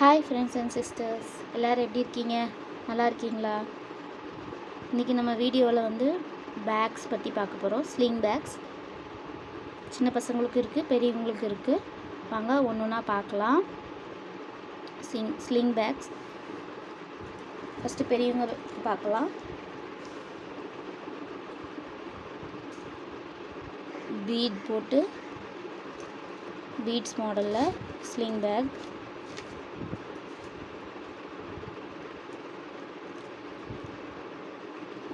Hi friends and sisters, எல்லோரும் எப்படி இருக்கீங்க? நல்லா இருக்கீங்களா? இன்றைக்கி நம்ம வீடியோவில் வந்து பேக்ஸ் பற்றி பார்க்க போகிறோம். ஸ்லிங் பேக்ஸ் சின்ன பசங்களுக்கு இருக்குது, பெரியவங்களுக்கு இருக்குது. வாங்க ஒன்று ஒன்றா பார்க்கலாம். ஸ்லிங் பேக்ஸ் ஃபஸ்ட்டு பெரியவங்க பார்க்கலாம். பீட் போட்டு பீட்ஸ் மாடலில் ஸ்லிங் பேக்.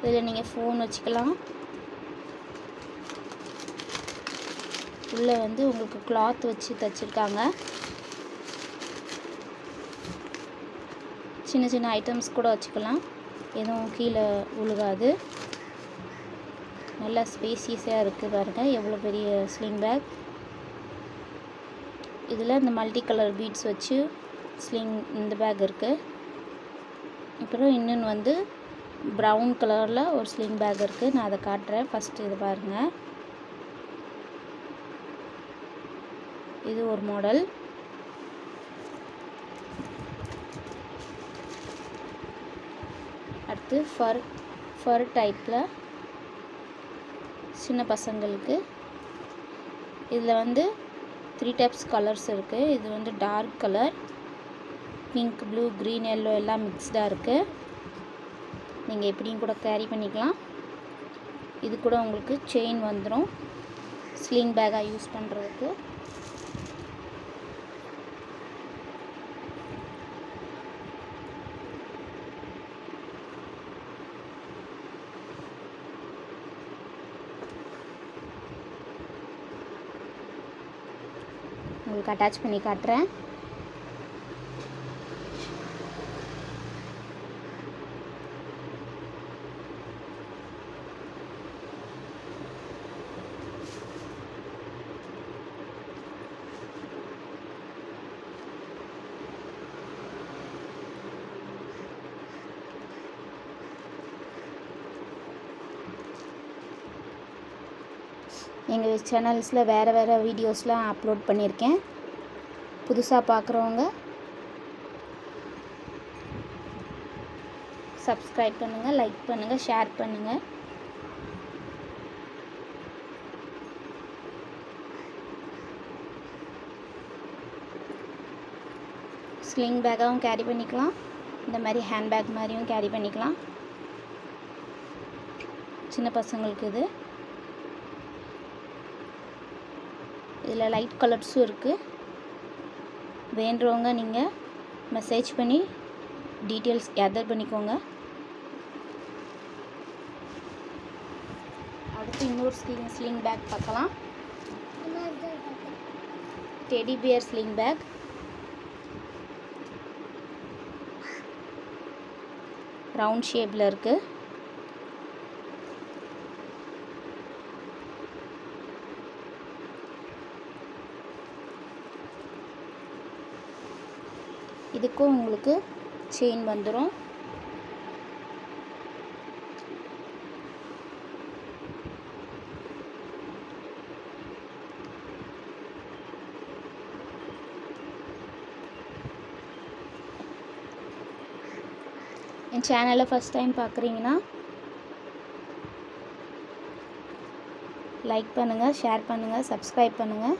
இதில் நீங்கள் ஃபோன் வச்சுக்கலாம். உள்ளே வந்து உங்களுக்கு கிளாத் வச்சு தைச்சிருக்காங்க. சின்ன சின்ன ஐட்டம்ஸ் கூட வச்சுக்கலாம், எதுவும் கீழே விழுகாது. நல்லா ஸ்பேசியஸாக இருக்குது பாருங்கள், எவ்வளோ பெரிய ஸ்லிங் பேக். இதில் இந்த மல்டி கலர் பீட்ஸ் வச்சு இந்த பேக் இருக்குது. அப்புறம் இன்னொன்று வந்து ப்ரௌன் கலரில் ஒரு ஸ்லிங் பேக் இருக்குது. நான் அதை காட்டுறேன். ஃபஸ்ட்டு இது பாருங்கள், இது ஒரு மாடல். அடுத்து ஃபர் டைப்பில் சின்ன பசங்களுக்கு. இதில் வந்து 3 டைப்ஸ் கலர்ஸ் இருக்குது. இது வந்து dark colour, pink, blue, green, yellow எல்லாம் மிக்ஸ்டாக இருக்குது. நீங்கள் எப்படியும் கூட கேரி பண்ணிக்கலாம். இது கூட உங்களுக்கு செயின் வந்துடும் ஸ்லிங் பேக்காக யூஸ் பண்ணுறதுக்கு. உங்களுக்கு அட்டாச் பண்ணி காட்டுறேன். எங்கள் சேனல்ஸில் வேறு வீடியோஸ்லாம் அப்லோட் பண்ணியிருக்கேன். புதுசாக பார்க்குறவங்க சப்ஸ்கிரைப் பண்ணுங்கள், லைக் பண்ணுங்கள், ஷேர் பண்ணுங்கள். ஸ்லிங் பேக்காகவும் கேரி பண்ணிக்கலாம், இந்த மாதிரி ஹேண்ட் பேக் மாதிரியும் கேரி பண்ணிக்கலாம். சின்ன பசங்களுக்கு இது. இதில் லைட் கலர்ஸும் இருக்குது. வேண்டுறவங்க நீங்கள் மெசேஜ் பண்ணி டீட்டெயில்ஸ் கேதர் பண்ணிக்கோங்க. அடுத்து இன்னொரு ஸ்லிங் பேக் பார்க்கலாம். Teddy bear sling bag. Round ஷேப்பில் இருக்குது. இதுக்கும் உங்களுக்கு செயின் வந்துடும். என் சேனலை ஃபஸ்ட் டைம் பார்க்குறீங்கன்னா லைக் பண்ணுங்கள், ஷேர் பண்ணுங்கள், சப்ஸ்கிரைப் பண்ணுங்கள்.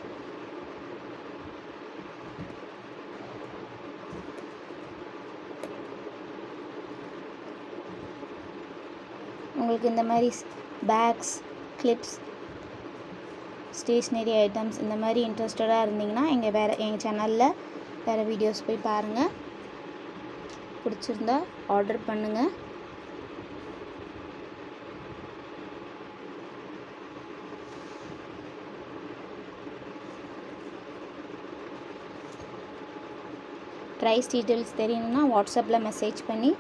உங்களுக்கு இந்த மாதிரி பேக்ஸ், கிளிப்ஸ், ஸ்டேஷ்னரி ஐட்டம்ஸ் இந்த மாதிரி இன்ட்ரெஸ்டடாக இருந்தீங்கன்னா எங்கள் சேனலில் வேறு வீடியோஸ் போய் பாருங்கள். பிடிச்சிருந்தா ஆர்டர் பண்ணுங்கள். ப்ரைஸ் டீட்டெயில்ஸ் தெரியணுன்னா வாட்ஸ்அப்பில் மெசேஜ் பண்ணி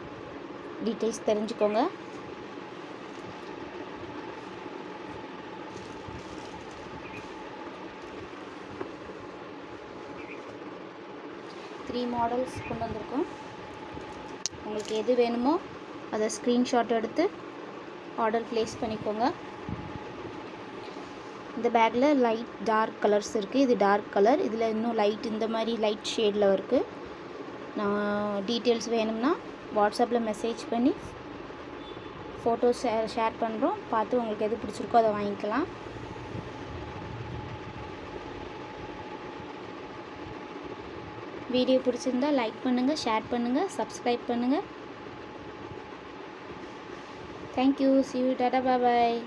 டீட்டெயில்ஸ் தெரிஞ்சுக்கோங்க. த்ரீ மாடல்ஸ் கொண்டு வந்திருக்கோம். உங்களுக்கு எது வேணுமோ அதை ஸ்க்ரீன்ஷாட் எடுத்து ஆர்டர் ப்ளேஸ் பண்ணிக்கோங்க. இந்த பேக்கில் டார்க் கலர்ஸ் இருக்குது. இது டார்க் கலர். இதில் இன்னும் லைட், இந்த மாதிரி லைட் ஷேடில் இருக்குது. நான் டீட்டெயில்ஸ் வேணும்னா வாட்ஸ்அப்பில் மெசேஜ் பண்ணி ஃபோட்டோஸ் ஷேர் பண்ணுறோம். பார்த்து உங்களுக்கு எது பிடிச்சிருக்கோ அதை வாங்கிக்கலாம். வீடியோ பிடிச்சிருந்தா லைக் பண்ணுங்கள், ஷேர் பண்ணுங்கள், சப்ஸ்கிரைப் பண்ணுங்கள். Thank you. See you. Tata, bye.